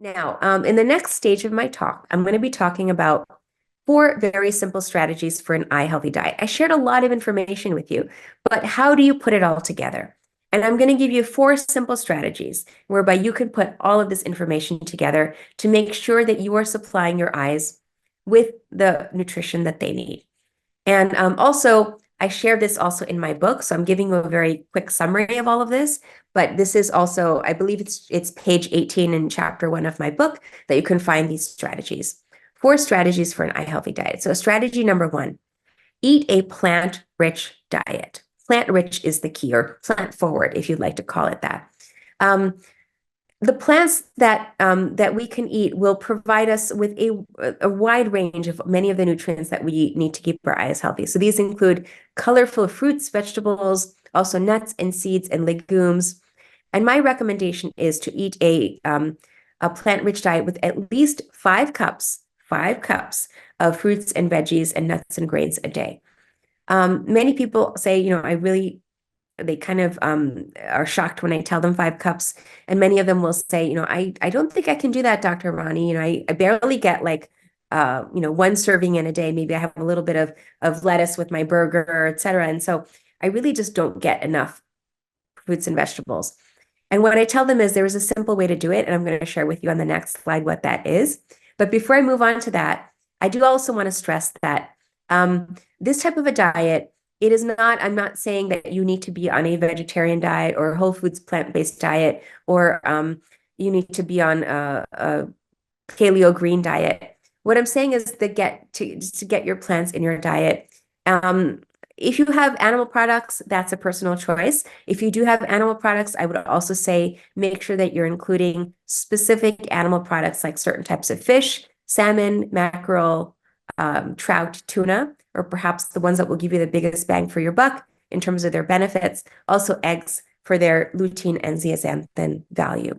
Now, in the next stage of my talk, I'm going to be talking about four very simple strategies for an eye healthy diet. I shared a lot of information with you, but how do you put it all together? And I'm going to give you four simple strategies whereby you can put all of this information together to make sure that you are supplying your eyes with the nutrition that they need. And also, I share this also in my book. So I'm giving you a very quick summary of all of this. But this is also, I believe it's page 18 in chapter 1 of my book that you can find these strategies. Four strategies for an eye healthy diet. So strategy number 1, eat a plant-rich diet. Plant-rich is the key, or plant-forward, if you'd like to call it that. The plants that we can eat will provide us with a wide range of many of the nutrients that we need to keep our eyes healthy. So these include colorful fruits, vegetables, also nuts and seeds and legumes. And my recommendation is to eat a plant-rich diet with at least 5 cups of fruits and veggies and nuts and grains a day. Many people say, they kind of are shocked when I tell them 5 cups. And many of them will say, I don't think I can do that, Dr. Rani. I barely get like, 1 serving in a day. Maybe I have a little bit of lettuce with my burger, et cetera. And so I really just don't get enough fruits and vegetables. And what I tell them is there is a simple way to do it. And I'm going to share with you on the next slide what that is. But before I move on to that, I do also want to stress that this type of a diet, it is not, I'm not saying that you need to be on a vegetarian diet or whole foods plant-based diet, or you need to be on a paleo green diet. What I'm saying is to get your plants in your diet. If you have animal products, that's a personal choice. If you do have animal products, I would also say make sure that you're including specific animal products like certain types of fish, salmon, mackerel, trout, tuna, or perhaps the ones that will give you the biggest bang for your buck in terms of their benefits. Also eggs for their lutein and zeaxanthin value.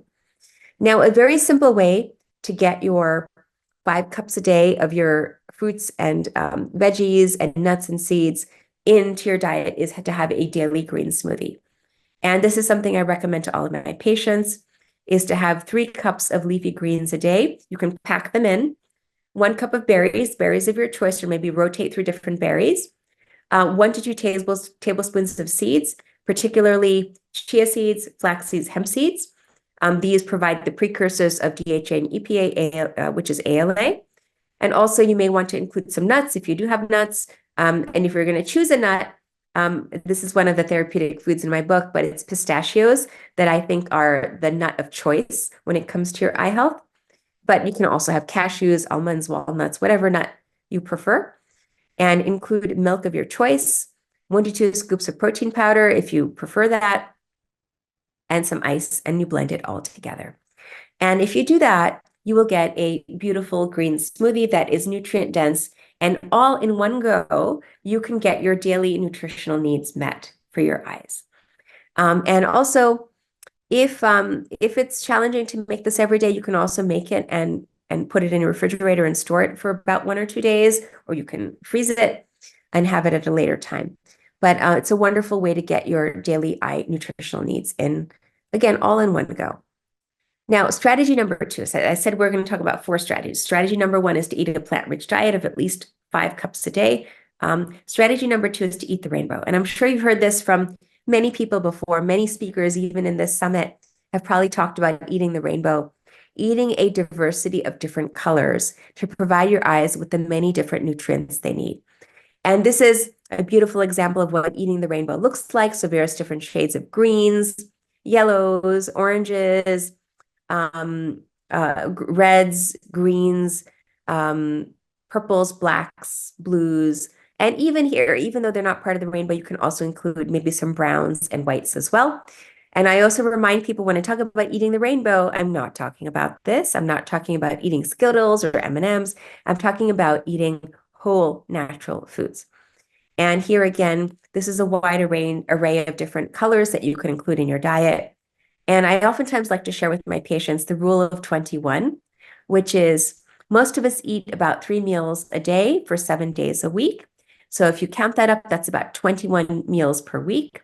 Now, a very simple way to get your 5 cups a day of your fruits and veggies and nuts and seeds into your diet is to have a daily green smoothie. And this is something I recommend to all of my patients, is to have 3 cups of leafy greens a day. You can pack them in. 1 cup of berries of your choice, or maybe rotate through different berries. 1 to 2 tablespoons of seeds, particularly chia seeds, flax seeds, hemp seeds. These provide the precursors of DHA and EPA, which is ALA. And also you may want to include some nuts if you do have nuts. And if you're going to choose a nut, this is one of the therapeutic foods in my book, but it's pistachios that I think are the nut of choice when it comes to your eye health. But you can also have cashews, almonds, walnuts, whatever nut you prefer, and include milk of your choice, 1 to 2 scoops of protein powder if you prefer that, and some ice, and you blend it all together. And if you do that, you will get a beautiful green smoothie that is nutrient dense, and all in one go, you can get your daily nutritional needs met for your eyes. And also, if it's challenging to make this every day, you can also make it and put it in a refrigerator and store it for about 1 or 2 days, or you can freeze it and have it at a later time. But it's a wonderful way to get your daily eye nutritional needs in, again, all in one go. Now, strategy number 2, I said we're going to talk about 4 strategies. Strategy number 1 is to eat a plant-rich diet of at least 5 cups a day. Strategy number 2 is to eat the rainbow. And I'm sure you've heard this from many people before. Many speakers, even in this summit, have probably talked about eating the rainbow, eating a diversity of different colors to provide your eyes with the many different nutrients they need. And this is a beautiful example of what eating the rainbow looks like. So various different shades of greens, yellows, oranges, reds, greens, purples, blacks, blues. And even here, even though they're not part of the rainbow, you can also include maybe some browns and whites as well. And I also remind people when I talk about eating the rainbow, I'm not talking about this. I'm not talking about eating Skittles or M&Ms. I'm talking about eating whole natural foods. And here again, this is a wide array of different colors that you can include in your diet. And I oftentimes like to share with my patients the rule of 21, which is most of us eat about 3 meals a day for 7 days a week. So if you count that up, that's about 21 meals per week.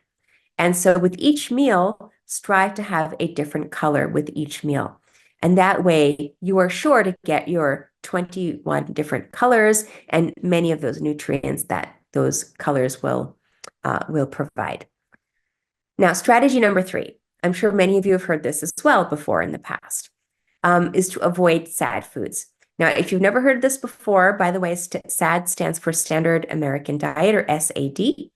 And so with each meal, strive to have a different color with each meal. And that way you are sure to get your 21 different colors and many of those nutrients that those colors will provide. Now, strategy number 3, I'm sure many of you have heard this as well before in the past, is to avoid SAD foods. Now, if you've never heard this before, by the way, SAD stands for Standard American Diet, or SAD.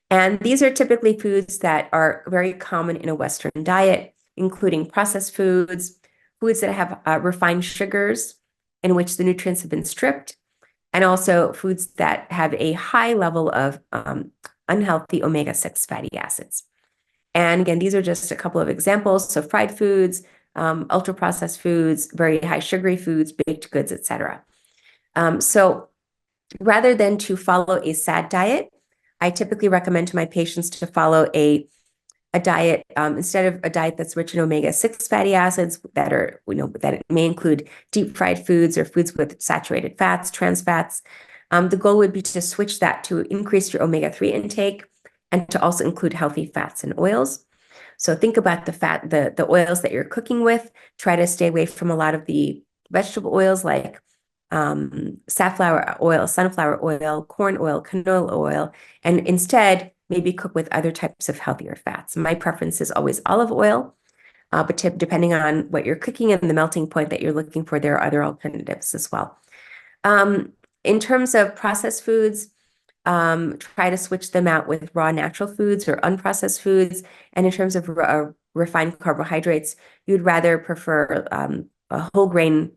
And these are typically foods that are very common in a Western diet, including processed foods, foods that have refined sugars in which the nutrients have been stripped, and also foods that have a high level of unhealthy omega-6 fatty acids. And again, these are just a couple of examples. So fried foods, ultra-processed foods, very high sugary foods, baked goods, etc. So rather than to follow a SAD diet, I typically recommend to my patients to follow a diet, instead of a diet that's rich in omega-6 fatty acids that are, that it may include deep fried foods or foods with saturated fats, trans fats. The goal would be to switch that to increase your omega-3 intake and to also include healthy fats and oils. So think about the oils that you're cooking with. Try to stay away from a lot of the vegetable oils like safflower oil, sunflower oil, corn oil, canola oil, and instead maybe cook with other types of healthier fats. My preference is always olive oil, but depending on what you're cooking and the melting point that you're looking for, there are other alternatives as well. In terms of processed foods, try to switch them out with raw natural foods or unprocessed foods. And in terms of refined carbohydrates, you'd rather prefer whole grain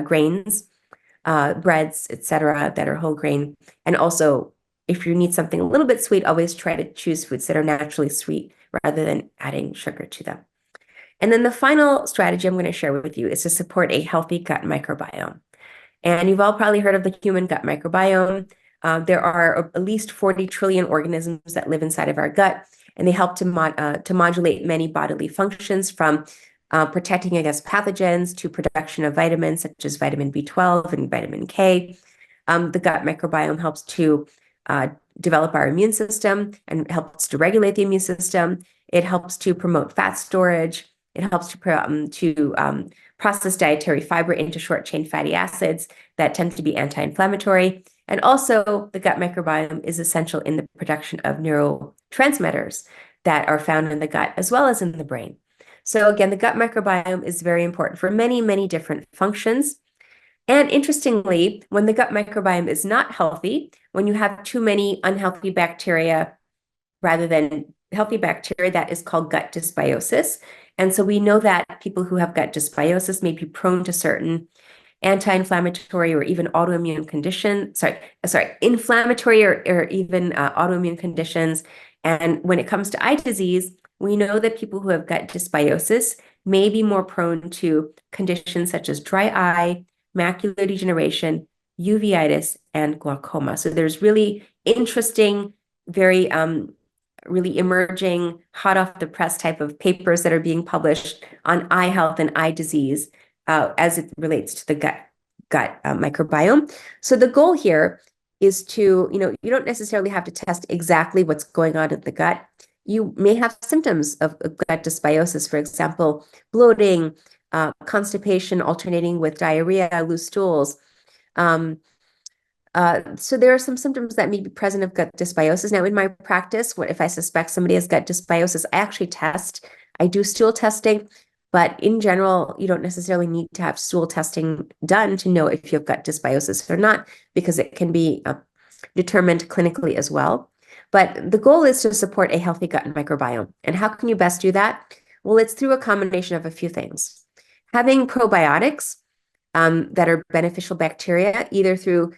grains, breads, etc., that are whole grain. And also, if you need something a little bit sweet, always try to choose foods that are naturally sweet rather than adding sugar to them. And then the final strategy I'm going to share with you is to support a healthy gut microbiome. And you've all probably heard of the human gut microbiome. There are at least 40 trillion organisms that live inside of our gut, and they help to modulate many bodily functions, from protecting against pathogens to production of vitamins such as vitamin B12 and vitamin K. The gut microbiome helps to develop our immune system and helps to regulate the immune system. It helps to promote fat storage. It helps to process dietary fiber into short-chain fatty acids that tend to be anti-inflammatory. And also, the gut microbiome is essential in the production of neurotransmitters that are found in the gut as well as in the brain. So again, the gut microbiome is very important for many, many different functions. And interestingly, when the gut microbiome is not healthy, when you have too many unhealthy bacteria rather than healthy bacteria, that is called gut dysbiosis. And so we know that people who have gut dysbiosis may be prone to certain anti-inflammatory or even autoimmune conditions, inflammatory or even autoimmune conditions. And when it comes to eye disease, we know that people who have gut dysbiosis may be more prone to conditions such as dry eye, macular degeneration, uveitis, and glaucoma. So there's really interesting, very really emerging, hot off the press type of papers that are being published on eye health and eye disease as it relates to the gut microbiome. So the goal here is to, you don't necessarily have to test exactly what's going on in the gut. You may have symptoms of gut dysbiosis, for example, bloating, constipation alternating with diarrhea, loose stools. So there are some symptoms that may be present of gut dysbiosis. Now, in my practice, if I suspect somebody has gut dysbiosis, I actually test. I do stool testing, but in general, you don't necessarily need to have stool testing done to know if you have gut dysbiosis or not, because it can be determined clinically as well. But the goal is to support a healthy gut microbiome. And how can you best do that? Well, it's through a combination of a few things. Having probiotics that are beneficial bacteria, either through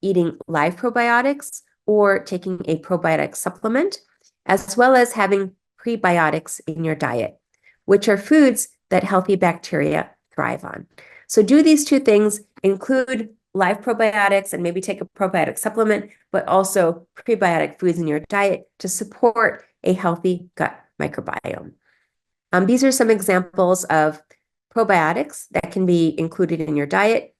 eating live probiotics or taking a probiotic supplement, as well as having prebiotics in your diet, which are foods that healthy bacteria thrive on. So do these two things, include live probiotics and maybe take a probiotic supplement, but also prebiotic foods in your diet to support a healthy gut microbiome. These are some examples of probiotics that can be included in your diet.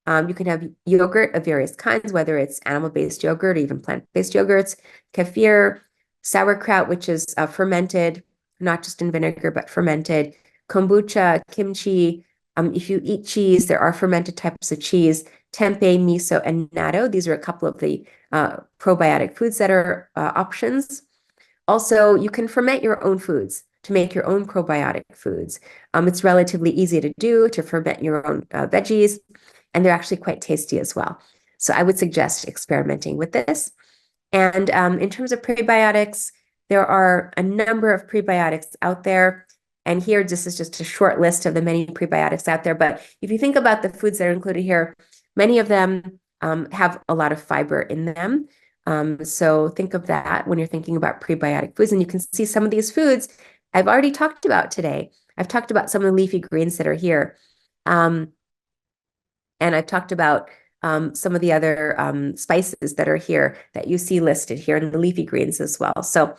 You can have yogurt of various kinds, whether it's animal-based yogurt or even plant-based yogurts, kefir, sauerkraut, which is fermented, not just in vinegar, but fermented, kombucha, kimchi. If you eat cheese, there are fermented types of cheese, tempeh, miso, and natto. These are a couple of the probiotic foods that are options. Also, you can ferment your own foods to make your own probiotic foods. It's relatively easy to do, to ferment your own veggies, and they're actually quite tasty as well. So I would suggest experimenting with this. And in terms of prebiotics, there are a number of prebiotics out there. And here, this is just a short list of the many prebiotics out there. But if you think about the foods that are included here, many of them have a lot of fiber in them. So think of that when you're thinking about prebiotic foods. And you can see some of these foods I've already talked about today. I've talked about some of the leafy greens that are here. And I've talked about some of the other spices that are here that you see listed here in the leafy greens as well. So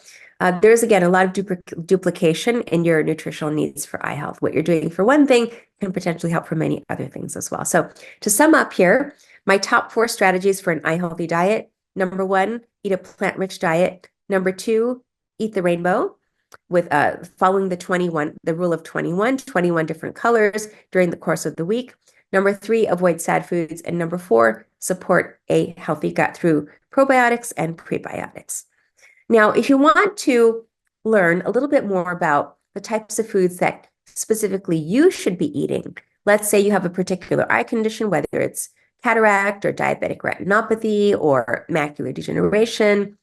there's, again, a lot of duplication in your nutritional needs for eye health. What you're doing for one thing can potentially help for many other things as well. So to sum up here, my top 4 strategies for an eye healthy diet. Number 1, eat a plant-rich diet. Number 2, eat the rainbow with following the rule of 21 different colors during the course of the week. Number 3, avoid sad foods. And number 4, support a healthy gut through probiotics and prebiotics. Now, if you want to learn a little bit more about the types of foods that specifically you should be eating, let's say you have a particular eye condition, whether it's cataract or diabetic retinopathy or macular degeneration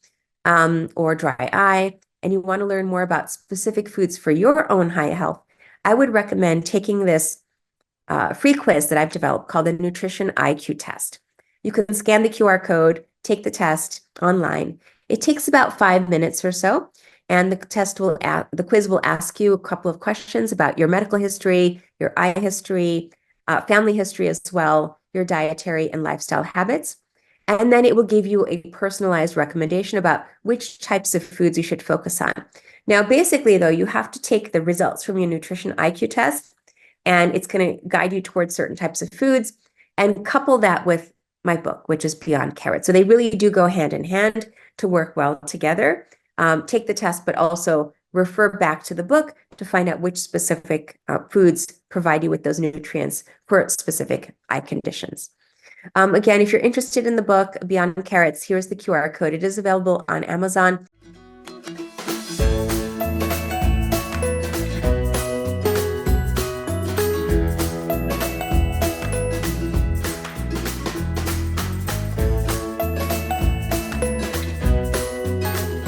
or dry eye, and you want to learn more about specific foods for your own eye health, I would recommend taking this free quiz that I've developed called the Nutrition IQ Test. You can scan the QR code, take the test online. It takes about 5 minutes or so, and the quiz will ask you a couple of questions about your medical history, your eye history, family history as well, your dietary and lifestyle habits. And then it will give you a personalized recommendation about which types of foods you should focus on. Now, basically, though, you have to take the results from your Nutrition IQ test, and it's going to guide you towards certain types of foods, and couple that with my book, which is Beyond Carrot. So they really do go hand in hand to work well together. Take the test, but also refer back to the book to find out which specific foods provide you with those nutrients for specific eye conditions. Again, if you're interested in the book Beyond Carrots, here's the QR code. It is available on Amazon.